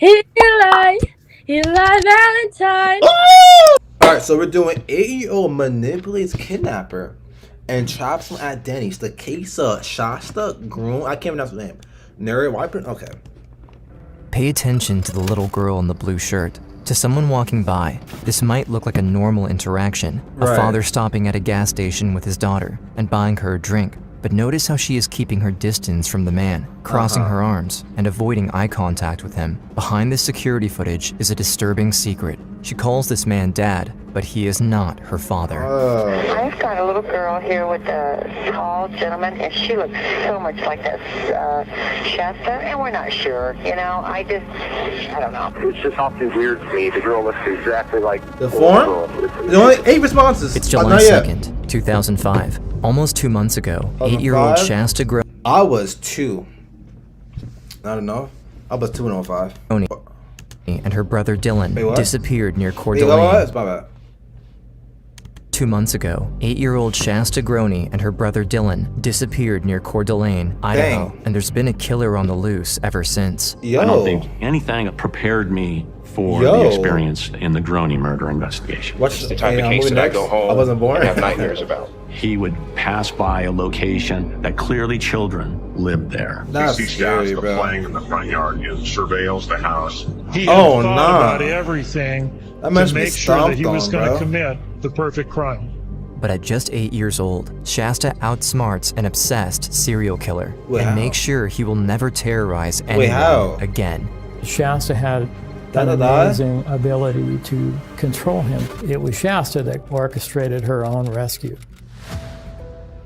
Eli, Eli Valentine. Alright, so we're doing 8-year-old manipulates kidnapper and traps him at Denny's. The case of Shasta Groom. I can't pronounce the name. Neri Wiper? Okay. Pay attention to the little girl in the blue shirt. To someone walking by, this might look like a normal interaction. Right. A father stopping at a gas station with his daughter and buying her a drink. But notice how she is keeping her distance from the man, crossing her arms, and avoiding eye contact with him. Behind this security footage is a disturbing secret. She calls this man dad, but he is not her father. I've got a little girl here with a tall gentleman, and she looks so much like that Shasta, and we're not sure. You know, I don't know. It's just awfully weird to me. The girl looks exactly like the form? There's only 8 responses. It's July 2nd, 2005. Almost 2 months ago, 8-year-old Shasta Growney. I was 2. I don't know. I was 2 and 05. And her brother Dylan disappeared near Coeur Wait, d'Alene. that's my bad. 2 months ago, 8-year-old Shasta Growney and her brother Dylan disappeared near Coeur d'Alene, Idaho, and there's been a killer on the loose ever since. Yo. I don't think anything prepared me for the experience in the Growney murder investigation. What's the type of case that I go home I wasn't born. and have nightmares about. He would pass by a location that clearly children lived there. That's He sees scary, Shasta bro. playing in the front yard and surveils the house. He had thought about everything That to must be make sure that he was stomped going on, to bro. commit the perfect crime. But at just 8 years old, Shasta outsmarts an obsessed serial killer and makes sure he will never terrorize anyone again. Shasta had an amazing ability to control him. It was Shasta that orchestrated her own rescue.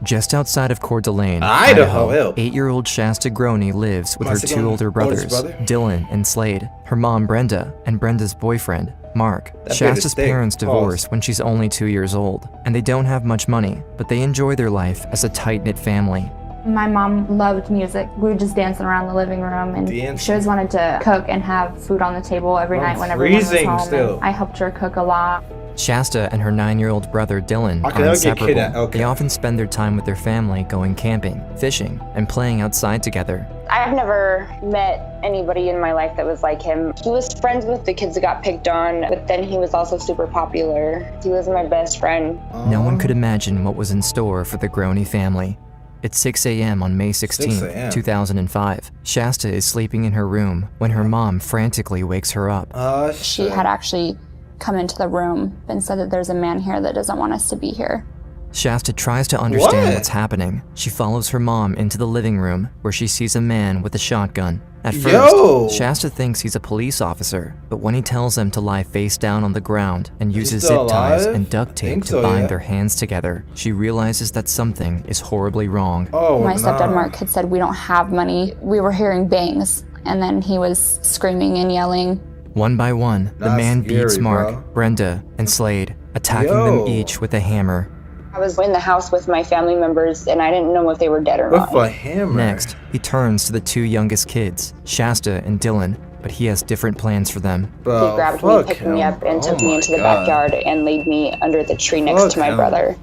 Just outside of Coeur d'Alene, Idaho, 8-year-old Shasta Growney lives with her 2 older brothers, Dylan and Slade, her mom Brenda, and Brenda's boyfriend, Mark. Shasta's parents divorced when she's only 2 years old, and they don't have much money, but they enjoy their life as a tight-knit family. My mom loved music. We were just dancing around the living room, and she always wanted to cook and have food on the table every night when everyone was home. And I helped her cook a lot. Shasta and her 9-year-old brother Dylan are inseparable. They often spend their time with their family going camping, fishing, and playing outside together. I've never met anybody in my life that was like him. He was friends with the kids that got picked on, but then he was also super popular. He was my best friend. No one could imagine what was in store for the Growney family. It's 6 a.m. on May 16, 2005. Shasta is sleeping in her room when her mom frantically wakes her up. She had actually come into the room and said that there's a man here that doesn't want us to be here. Shasta tries to understand what's happening. She follows her mom into the living room where she sees a man with a shotgun. At first, Shasta thinks he's a police officer, but when he tells them to lie face down on the ground and uses zip ties and duct tape to bind their hands together, she realizes that something is horribly wrong. My stepdad Mark had said, "We don't have money." We were hearing bangs, and then he was screaming and yelling. One by one, the man beats Mark, Brenda, and Slade, attacking them each with a hammer. I was in the house with my family members, and I didn't know if they were dead or not. With a hammer. Next, he turns to the 2 youngest kids, Shasta and Dylan, but he has different plans for them. He grabbed me, picked me up, and took me into the backyard and laid me under the tree next to my brother.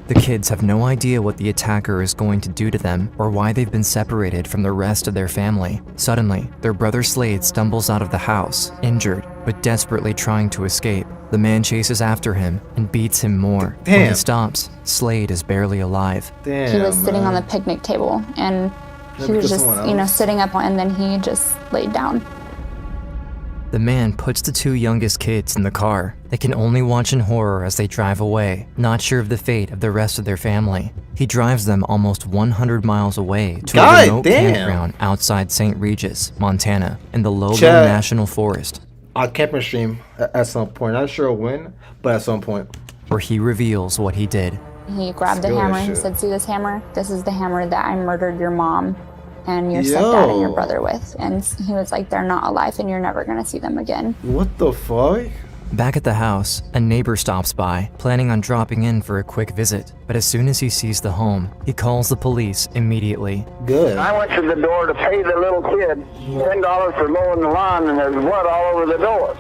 The kids have no idea what the attacker is going to do to them or why they've been separated from the rest of their family. Suddenly, their brother Slade stumbles out of the house, injured, but desperately trying to escape. The man chases after him and beats him more. When he stops, Slade is barely alive. He was sitting on the picnic table, and he was just, sitting up, and then he just laid down. The man puts the 2 youngest kids in the car. They can only watch in horror as they drive away, not sure of the fate of the rest of their family. He drives them almost 100 miles away to a remote campground outside St. Regis, Montana, in the Lolo National Forest. I'll camp and stream at some point. Not sure when, but at some point. Where he reveals what he did. He grabbed the hammer and he said, "See this hammer? This is the hammer that I murdered your mom and your stepdad and your brother with." And he was like, "They're not alive and you're never gonna see them again." What the fuck? Back at the house, a neighbor stops by, planning on dropping in for a quick visit. But as soon as he sees the home, he calls the police immediately. Good. I went to the door to pay the little kid $10 for mowing the lawn, and there's blood all over the door.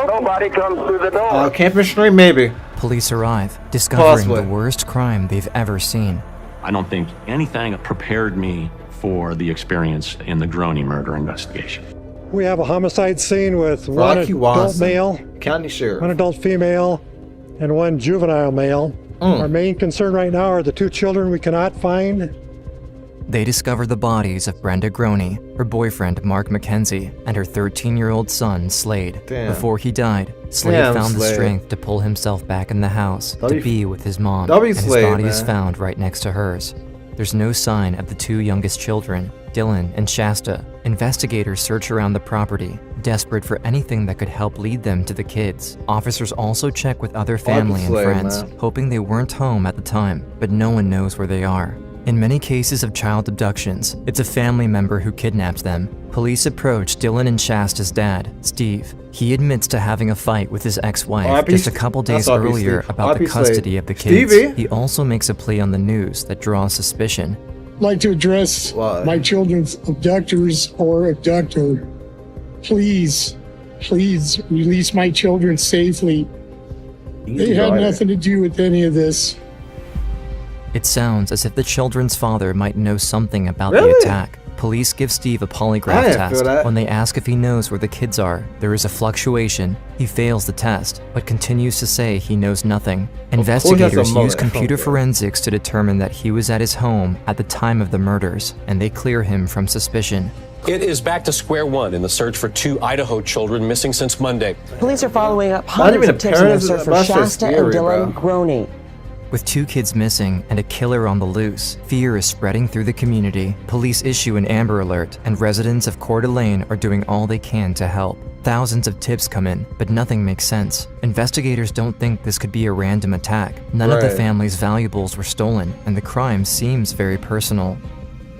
Nobody comes through the door. Camp and stream, maybe. Police arrive, discovering the worst crime they've ever seen. I don't think anything prepared me for the experience in the Growney murder investigation. We have a homicide scene with one Rocky adult Watson, male, County Sheriff, one adult female, and one juvenile male. Our main concern right now are the 2 children we cannot find. They discover the bodies of Brenda Groney, her boyfriend Mark McKenzie, and her 13-year-old son Slade. Damn. Before he died, Slade found the strength to pull himself back in the house to be with his mom, and his body is found right next to hers. There's no sign of the 2 youngest children, Dylan and Shasta. Investigators search around the property, desperate for anything that could help lead them to the kids. Officers also check with other family and friends, hoping they weren't home at the time, but no one knows where they are. In many cases of child abductions, it's a family member who kidnaps them. Police approach Dylan and Shasta's dad, Steve. He admits to having a fight with his ex-wife just a couple days earlier about the custody of the kids. He also makes a plea on the news that draws suspicion. I'd like to address my children's abductors or abductor. Please release my children safely. They had nothing to do with any of this. It sounds as if the children's father might know something about the attack. Police give Steve a polygraph test. When they ask if he knows where the kids are, there is a fluctuation. He fails the test, but continues to say he knows nothing. Investigators use computer forensics to determine that he was at his home at the time of the murders, and they clear him from suspicion. It is back to square one in the search for 2 Idaho children missing since Monday. Police are following up hundreds of tips in their search for Shasta and Dylan Groney. With 2 kids missing and a killer on the loose, fear is spreading through the community. Police issue an Amber Alert, and residents of Coeur d'Alene are doing all they can to help. Thousands of tips come in, but nothing makes sense. Investigators don't think this could be a random attack. None of the family's valuables were stolen, and the crime seems very personal.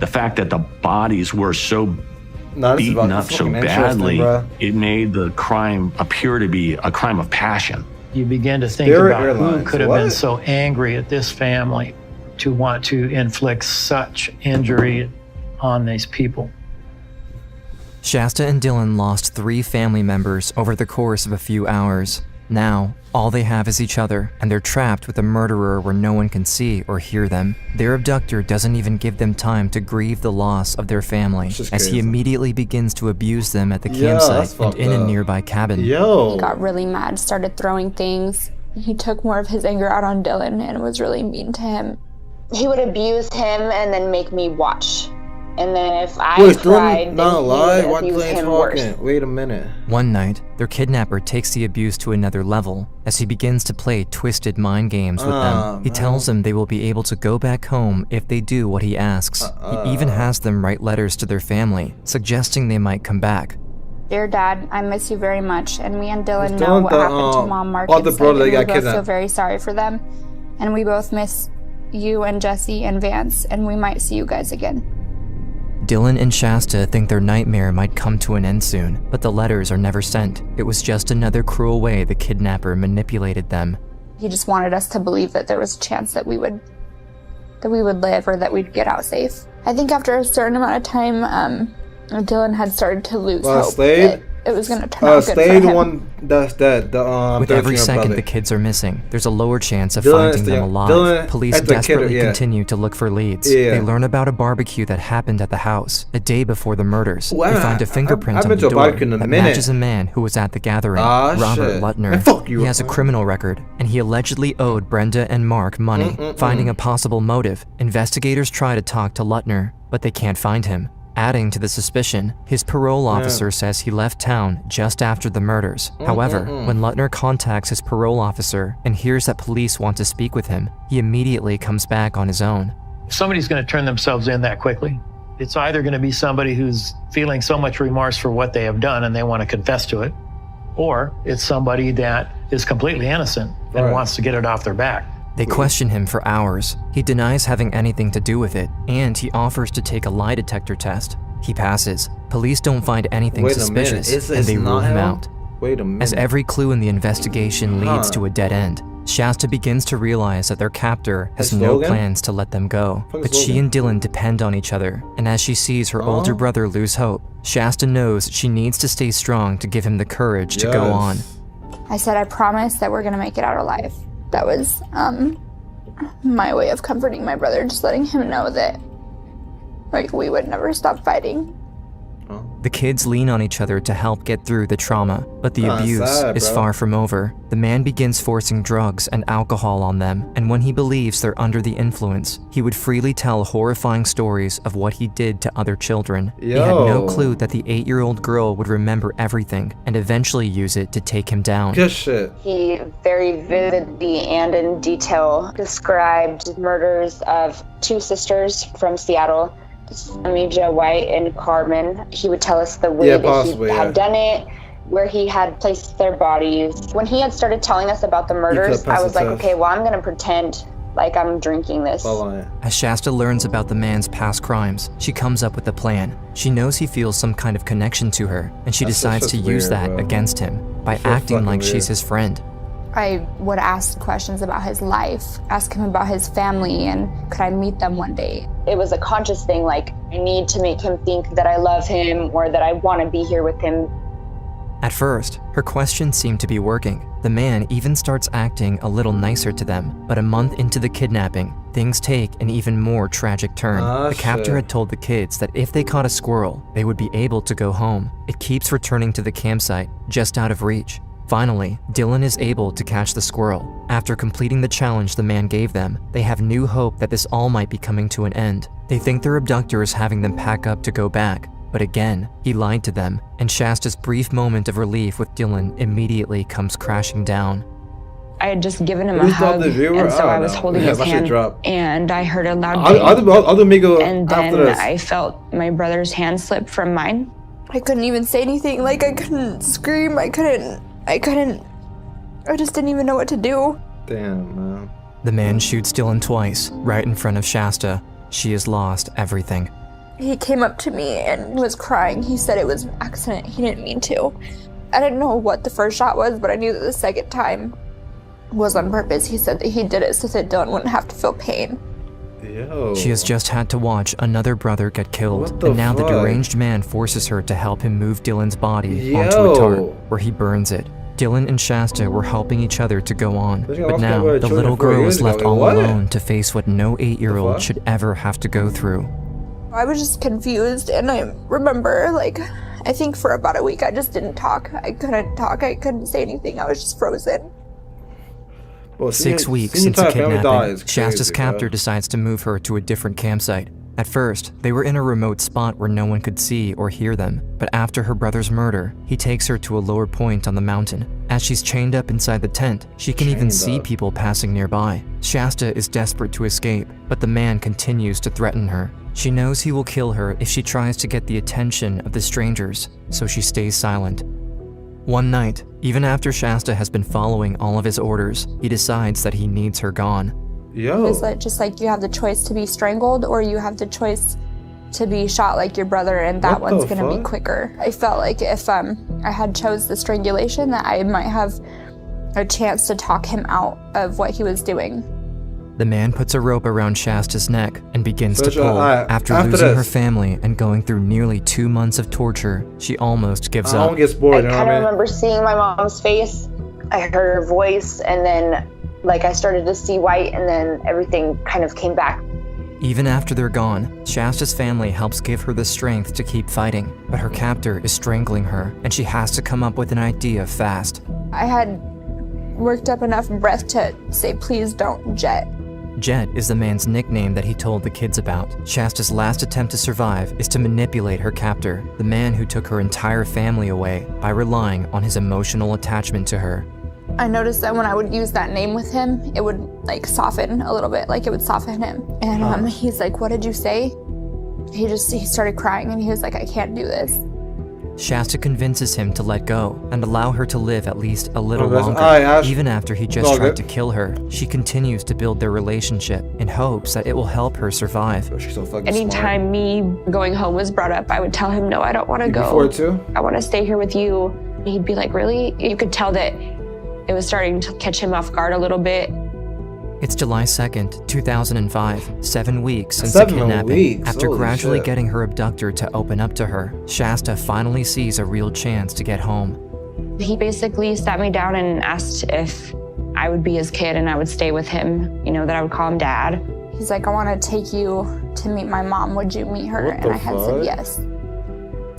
The fact that the bodies were so beaten up so badly, it made the crime appear to be a crime of passion. You begin to think about who could have been so angry at this family to want to inflict such injury on these people. Shasta and Dylan lost 3 family members over the course of a few hours. Now, all they have is each other, and they're trapped with a murderer where no one can see or hear them. Their abductor doesn't even give them time to grieve the loss of their family, as he immediately begins to abuse them at the campsite and in a nearby cabin. He got really mad, started throwing things. He took more of his anger out on Dylan and was really mean to him. He would abuse him and then make me watch. And then if I cried, then he would abuse him worse. Wait a minute. One night, their kidnapper takes the abuse to another level as he begins to play twisted mind games with them. He tells them they will be able to go back home if they do what he asks. He even has them write letters to their family, suggesting they might come back. Dear Dad, I miss you very much, and me and Dylan know what happened to Mom, Mark, and Slade, and we both feel very sorry for them. And we both miss you and Jesse and Vance, and we might see you guys again. Dylan and Shasta think their nightmare might come to an end soon, but the letters are never sent. It was just another cruel way the kidnapper manipulated them. He just wanted us to believe that there was a chance that we would live or that we'd get out safe. I think after a certain amount of time, Dylan had started to lose hope that it was going to turn out good for him. The one that's dead. With every second the kids are missing, there's a lower chance of finding them alive. Police desperately continue to look for leads. They learn about a barbecue that happened at the house a day before the murders. They find a fingerprint on the door that matches a man who was at the gathering, Robert Lutner. He has a criminal record, and he allegedly owed Brenda and Mark money. Finding a possible motive, investigators try to talk to Lutner, but they can't find him. Adding to the suspicion, his parole officer says he left town just after the murders. However, when Lutner contacts his parole officer and hears that police want to speak with him, he immediately comes back on his own. If somebody's going to turn themselves in that quickly, it's either going to be somebody who's feeling so much remorse for what they have done and they want to confess to it, or it's somebody that is completely innocent and wants to get it off their back. They question him for hours. He denies having anything to do with it, and he offers to take a lie detector test. He passes. Police don't find anything suspicious, and they rule him out. As every clue in the investigation leads to a dead end, Shasta begins to realize that their captor has no plans to let them go. But she and Dylan depend on each other, and as she sees her older brother lose hope, Shasta knows she needs to stay strong to give him the courage to go on. I said, I promise that we're going to make it out alive. That was my way of comforting my brother, just letting him know that we would never stop fighting. The kids lean on each other to help get through the trauma, but the abuse is far from over. The man begins forcing drugs and alcohol on them, and when he believes they're under the influence, he would freely tell horrifying stories of what he did to other children. He had no clue that the 8-year-old girl would remember everything and eventually use it to take him down. Good shit. He very vividly and in detail described murders of 2 sisters from Seattle, Amija White and Carmen. He would tell us the way that he had done it, where he had placed their bodies. When he had started telling us about the murders, I was like, okay, well, I'm gonna pretend like I'm drinking this. As Shasta learns about the man's past crimes, she comes up with a plan. She knows he feels some kind of connection to her, and she decides to use that against him by acting like she's his friend. I would ask questions about his life, ask him about his family, and could I meet them one day? It was a conscious thing, like I need to make him think that I love him or that I want to be here with him. At first, her questions seem to be working. The man even starts acting a little nicer to them, but a month into the kidnapping, things take an even more tragic turn. The captor had told the kids that if they caught a squirrel, they would be able to go home. It keeps returning to the campsite, just out of reach. Finally, Dylan is able to catch the squirrel. After completing the challenge the man gave them, they have new hope that this all might be coming to an end. They think their abductor is having them pack up to go back, but again, he lied to them, and Shasta's brief moment of relief with Dylan immediately comes crashing down. I had just given him a hug, and so I was holding his hand, and I heard a loud bang, and then I felt my brother's hand slip from mine. I couldn't even say anything, like I couldn't scream, I just didn't even know what to do. Damn, man. The man shoots Dylan twice, right in front of Shasta. She has lost everything. He came up to me and was crying. He said it was an accident, he didn't mean to. I didn't know what the first shot was, but I knew that the second time was on purpose. He said that he did it so that Dylan wouldn't have to feel pain. Yo. She has just had to watch another brother get killed, and now the deranged man forces her to help him move Dylan's body onto a tarp, where he burns it. Dylan and Shasta were helping each other to go on, but now the little girl is left all alone to face what no 8-year-old should ever have to go through. I was just confused, and I remember, like, I think for about a week I just didn't talk. I couldn't say anything, I was just frozen. Well, 6 weeks into kidnapping, Shasta's captor decides to move her to a different campsite. At first, they were in a remote spot where no one could see or hear them, but after her brother's murder, he takes her to a lower point on the mountain. As she's chained up inside the tent, she can even see people passing nearby. Shasta is desperate to escape, but the man continues to threaten her. She knows he will kill her if she tries to get the attention of the strangers, so she stays silent. One night, even after Shasta has been following all of his orders, he decides that he needs her gone. Yo. It's like, just like you have the choice to be strangled or you have the choice to be shot like your brother, and that one's gonna be quicker. I felt like if I had chose the strangulation, that I might have a chance to talk him out of what he was doing. The man puts a rope around Shasta's neck and begins to pull. After losing her family and going through nearly 2 months of torture, she almost gives up. I kind of remember seeing my mom's face. I heard her voice, and then like I started to see white, and then everything kind of came back. Even after they're gone, Shasta's family helps give her the strength to keep fighting, but her captor is strangling her, and she has to come up with an idea fast. I had worked up enough breath to say, please don't, Jet. Jet is the man's nickname that he told the kids about. Shasta's last attempt to survive is to manipulate her captor, the man who took her entire family away, by relying on his emotional attachment to her. I noticed that when I would use that name with him, it would like soften a little bit, like it would soften him. And he's like, what did you say? He started crying, and he was like, I can't do this. Shasta convinces him to let go and allow her to live at least a little longer. Even after he just tried to kill her, she continues to build their relationship in hopes that it will help her survive. Anytime me going home was brought up, I would tell him, no, I don't want to go. I want to stay here with you. He'd be like, really? You could tell that it was starting to catch him off guard a little bit. It's July 2nd, 2005, 7 weeks since the kidnapping. After gradually getting her abductor to open up to her, Shasta finally sees a real chance to get home. He basically sat me down and asked if I would be his kid and I would stay with him, you know, that I would call him Dad. He's like, I want to take you to meet my mom. Would you meet her? And I had said yes.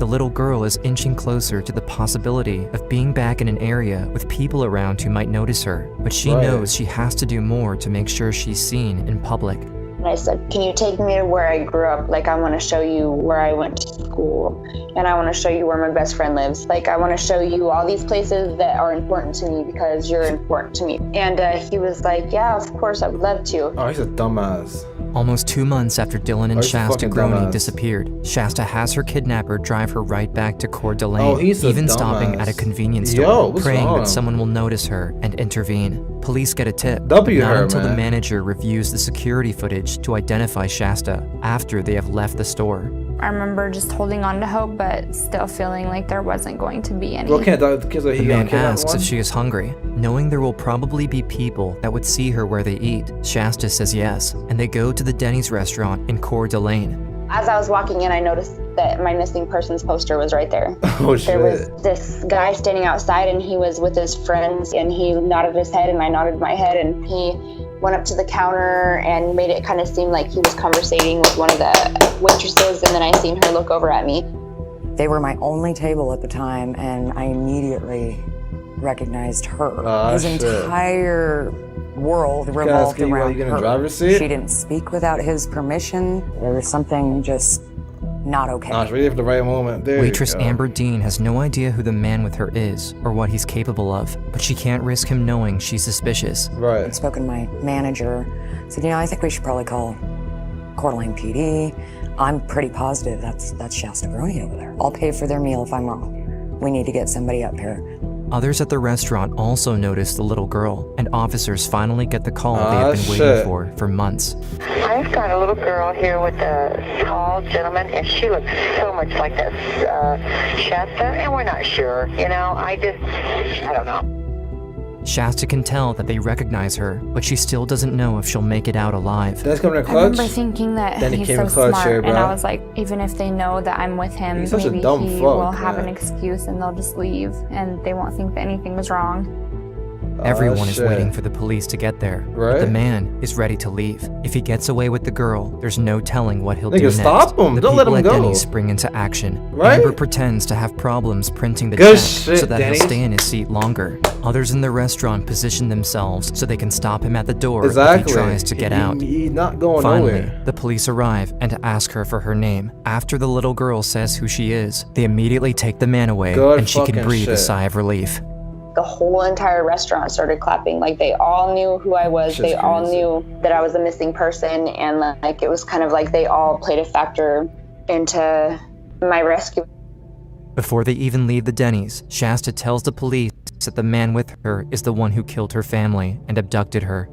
the little girl is inching closer to the possibility of being back in an area with people around who might notice her, but she knows she has to do more to make sure she's seen in public. And I said, can you take me to where I grew up? Like, I want to show you where I went to school, and I want to show you where my best friend lives. Like, I want to show you all these places that are important to me because you're important to me. And he was like, yeah, of course, I would love to. Oh, he's a dumbass. Almost 2 months after Dylan and Shasta Groney disappeared, Shasta has her kidnapper drive her right back to Coeur d'Alene, even stopping at a convenience store, praying that someone will notice her and intervene. Police get a tip, but not until the manager reviews the security footage to identify Shasta after they have left the store. I remember just holding on to hope, but still feeling like there wasn't going to be any. The man asks if she is hungry. Knowing there will probably be people that would see her where they eat, Shasta says yes, and they go to the Denny's restaurant in Coeur d'Alene. As I was walking in, I noticed that my missing persons poster was right there. Oh, shit. There was this guy standing outside, and he was with his friends, and he nodded his head, and I nodded my head, and he went up to the counter and made it kind of seem like he was conversating with one of the waitresses, and then I seen her look over at me. They were my only table at the time, and I immediately recognized her. His entire world revolved around her. She didn't speak without his permission. There was something just not okay. It's really for the right moment. Waitress Amber Dean has no idea who the man with her is or what he's capable of, but she can't risk him knowing she's suspicious. I'd spoken to my manager, said, I think we should probably call Coeur d'Alene PD. I'm pretty positive that's Shasta Groney over there. I'll pay for their meal if I'm wrong. We need to get somebody up here. Others at the restaurant also notice the little girl, and officers finally get the call they have been waiting for months. I've got a little girl here with a tall gentleman, and she looks so much like this Shasta, and we're not sure. I don't know. Shasta can tell that they recognize her, but she still doesn't know if she'll make it out alive. I remember thinking that he's so smart, and I was like, even if they know that I'm with him, maybe he will have an excuse and they'll just leave, and they won't think that anything was wrong. Everyone is waiting for the police to get there, but the man is ready to leave. If he gets away with the girl, there's no telling what he'll do next. Stop him. The Don't let people him at go. Denny's spring into action. Amber pretends to have problems printing the check so that he'll stay in his seat longer. Others in the restaurant position themselves so they can stop him at the door if he tries to get out. He's not going Finally, nowhere. the police arrive and ask her for her name. After the little girl says who she is, they immediately take the man away and she can breathe a sigh of relief. The whole entire restaurant started clapping. Like, they all knew who I was. They all knew that I was a missing person, and like it was kind of like they all played a factor into my rescue. Before they even leave the Denny's, Shasta tells the police that the man with her is the one who killed her family and abducted her.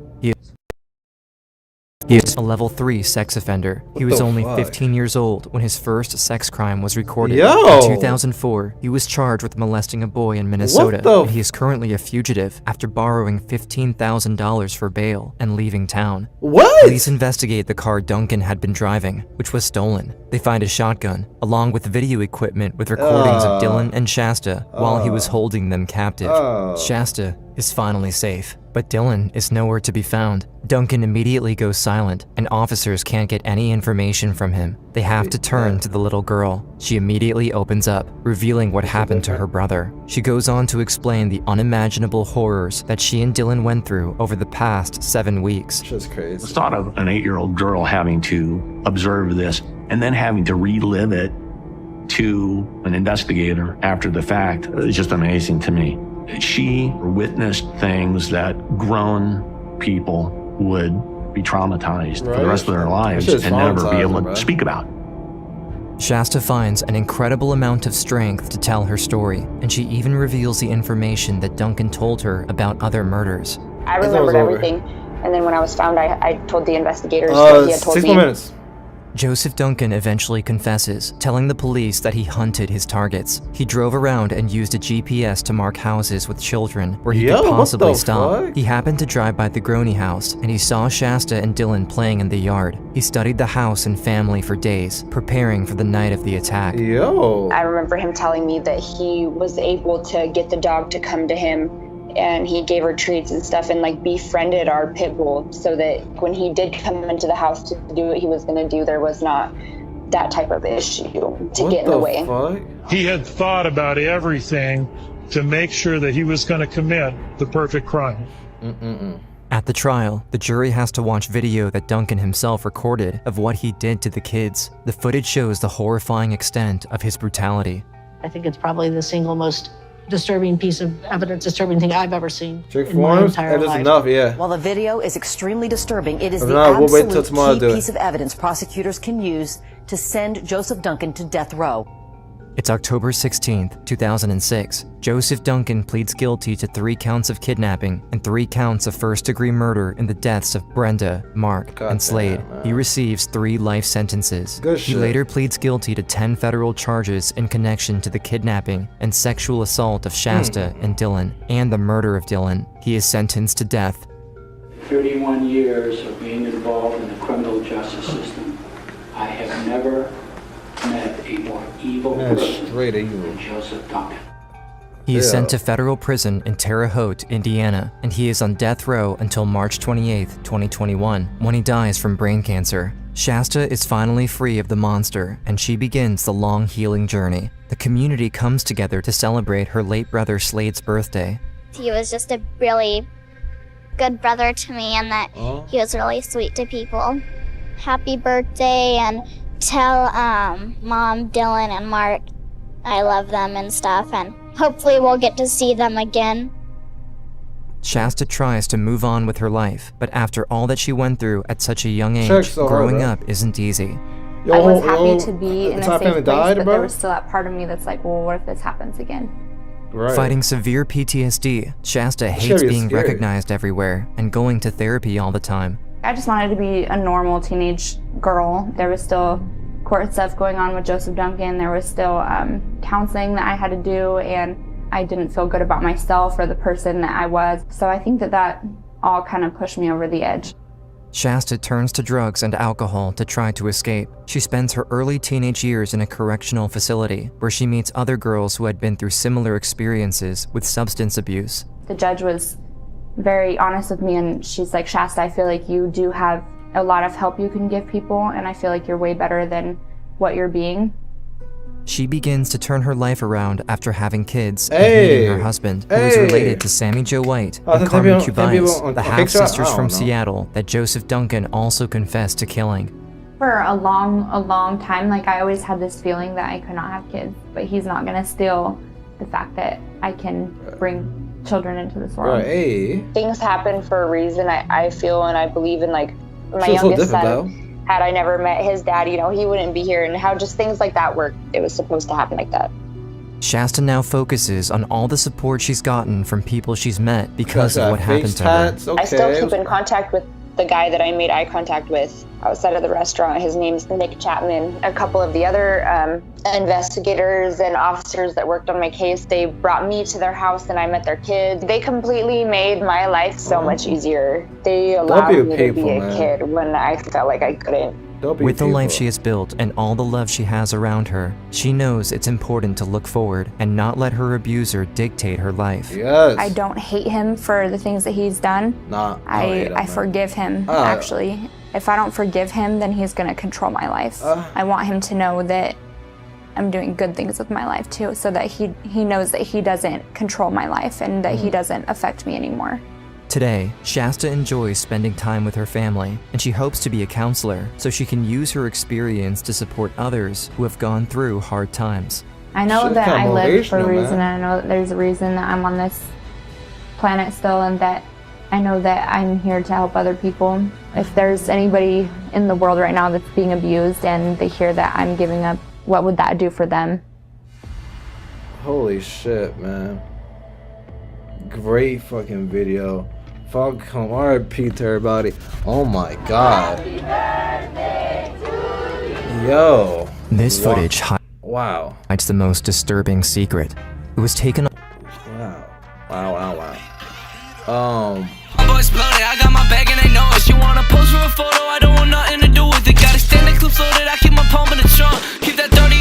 He is a level 3 sex offender. He was only 15 years old when his first sex crime was recorded. In 2004, he was charged with molesting a boy in Minnesota, and he is currently a fugitive after borrowing $15,000 for bail and leaving town. Police investigate the car Duncan had been driving, which was stolen. They find a shotgun, along with video equipment with recordings of Dylan and Shasta while he was holding them captive. Shasta is finally safe, but Dylan is nowhere to be found. Duncan immediately goes silent, and officers can't get any information from him. They have to turn to the little girl. She immediately opens up, revealing what happened to her brother. She goes on to explain the unimaginable horrors that she and Dylan went through over the past 7 weeks. Just crazy. The thought of an 8-year-old girl having to observe this and then having to relive it to an investigator after the fact is just amazing to me. She witnessed things that grown people would be traumatized for the rest of their lives and never be able to speak about. Shasta finds an incredible amount of strength to tell her story, and she even reveals the information that Duncan told her about other murders. I remembered everything, and then when I was found, I told the investigators what he had told me. 6 more minutes. Joseph Duncan eventually confesses, telling the police that he hunted his targets. He drove around and used a GPS to mark houses with children where he could possibly stop. He happened to drive by the Groney house, and he saw Shasta and Dylan playing in the yard. He studied the house and family for days, preparing for the night of the attack. I remember him telling me that he was able to get the dog to come to him, and he gave her treats and stuff, and like befriended our pit bull, so that when he did come into the house to do what he was going to do, there was not that type of issue to get in the way. Fuck? He had thought about everything to make sure that he was going to commit the perfect crime. At the trial, the jury has to watch video that Duncan himself recorded of what he did to the kids. The footage shows the horrifying extent of his brutality. I think it's probably the single most disturbing piece of evidence, disturbing thing I've ever seen in my forms, entire life. Enough, yeah. While the video is extremely disturbing, it is If the not, we'll wait till absolute tomorrow to key do it. piece of evidence prosecutors can use to send Joseph Duncan to death row. It's October 16th, 2006. Joseph Duncan pleads guilty to 3 counts of kidnapping and 3 counts of first-degree murder in the deaths of Brenda, Mark, and Slade. He receives 3 life sentences. He later pleads guilty to 10 federal charges in connection to the kidnapping and sexual assault of Shasta and Dylan, and the murder of Dylan. He is sentenced to death. 31 years of being involved in the criminal justice system, I have never met a more evil person than Joseph Duncan. He is sent to federal prison in Terre Haute, Indiana, and he is on death row until March 28, 2021, when he dies from brain cancer. Shasta is finally free of the monster, and she begins the long healing journey. The community comes together to celebrate her late brother Slade's birthday. He was just a really good brother to me, and that he was really sweet to people. Happy birthday, and tell Mom, Dylan, and Mark I love them and stuff, and hopefully we'll get to see them again. Shasta tries to move on with her life, but after all that she went through at such a young age, growing up isn't easy. I was happy to be in a safe place, but there was still that part of me that's like, well, what if this happens again? Fighting severe PTSD, Shasta hates being recognized everywhere and going to therapy all the time. I just wanted to be a normal teenage girl. There was still court stuff going on with Joseph Duncan. There was still counseling that I had to do, and I didn't feel good about myself or the person that I was. So I think that all kind of pushed me over the edge. Shasta turns to drugs and alcohol to try to escape. She spends her early teenage years in a correctional facility where she meets other girls who had been through similar experiences with substance abuse. The judge was very honest with me, and she's like, Shasta, I feel like you do have a lot of help you can give people, and I feel like you're way better than what you're being. She begins to turn her life around after having kids and meeting her husband, who is related to Sammy Jo White and Carmen Cubias, the half-sisters from Seattle that Joseph Duncan also confessed to killing. For a long time, like, I always had this feeling that I could not have kids, but he's not gonna steal the fact that I can bring children into this world. Things happen for a reason, I feel, and I believe in, like, my youngest son, had I never met his dad, you know, he wouldn't be here, and how just things like that work. It was supposed to happen like that. Shasta now focuses on all the support she's gotten from people she's met because of what happened to her. I still keep in contact with the guy that I made eye contact with outside of the restaurant. His name's Nick Chapman. A couple of the other investigators and officers that worked on my case, they brought me to their house and I met their kids. They completely made my life so much easier. They allowed me to be a kid when I felt like I couldn't. With the life she has built and all the love she has around her, she knows it's important to look forward and not let her abuser dictate her life. I don't hate him for the things that he's done. I forgive him, actually. If I don't forgive him, then he's gonna control my life. I want him to know that I'm doing good things with my life too, so that he knows that he doesn't control my life and that he doesn't affect me anymore. Today, Shasta enjoys spending time with her family, and she hopes to be a counselor so she can use her experience to support others who have gone through hard times. I know that I live for a reason, and I know that there's a reason that I'm on this planet still, and that I know that I'm here to help other people. If there's anybody in the world right now that's being abused and they hear that I'm giving up, what would that do for them? Holy shit, man. Great fucking video. Fuck home. RIP to everybody. Oh my god. Yo. This footage highlights the most disturbing secret. It was taken. Wow. My boy's bloated, I got my bag and they know it. She wanna pose for a photo, I don't want nothing to do with it. Gotta stand the clip so that I keep my palm in the trunk. Keep that 30